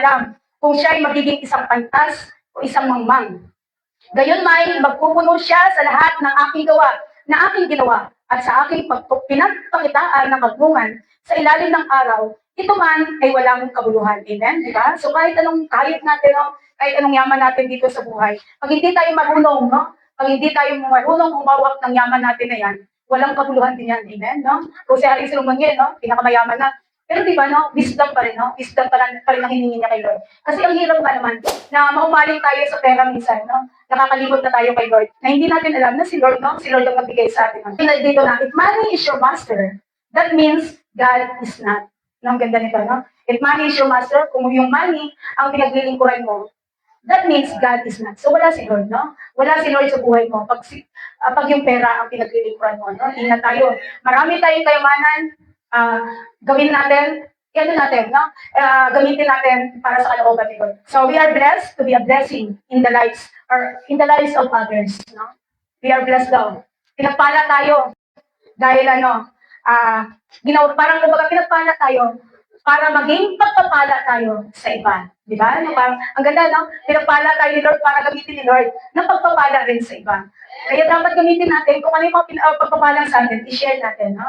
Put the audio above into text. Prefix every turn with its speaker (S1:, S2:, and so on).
S1: alam kung siya ay magiging isang pantas o isang mangmang. Gayunmay, magpupuno siya sa lahat ng aking gawa, na aking ginawa, at sa aking pinagpakitaan ng kagbungan sa ilalim ng araw, ito man ay walang kabuluhan. Amen? Diba? So kahit anong kahit natin, no? Kahit anong yaman natin dito sa buhay, pag hindi tayo marunong, no? Pag hindi tayo marunong humawak ng yaman natin na yan, walang kabuluhan din yan. Amen? No? Kung si Haring Solomon yan, no? Pinakamayaman na. Pero di ba, no? Wisdom pa rin, no? Wisdom pa rin ang hiningi niya kay Lord. Kasi ang hirap ba naman na maumaling tayo sa pera minsan, no? Nakakalimot na tayo kay Lord. Na hindi natin alam na si Lord, no? Si Lord ang magbigay sa atin. Dito na, if money is your master, that means God is not. No, ang ganda nito, no? If money is your master, kung yung money ang pinaglilingkuran mo, that means God is not. So wala si Lord, no? Wala si Lord sa buhay mo. Pag yung pera ang pinaglilingkuran mo, no? Ingat tayo. Marami tayong kayamanan, gawin natin, no? Gamitin natin para sa kalooban ni Lord. So we are blessed to be a blessing in the lives of others, no? We are blessed daw. Pinagpala tayo dahil parang kumbaga pinagpala tayo para maging pagpapala tayo sa iba. Di ba? Parang, ang ganda, no? Pinagpala tayo ni Lord para gamitin ni Lord na pagpapala rin sa iba. Kaya dapat gamitin natin kung ano yung mga pagpapala sa atin, i-share natin, no?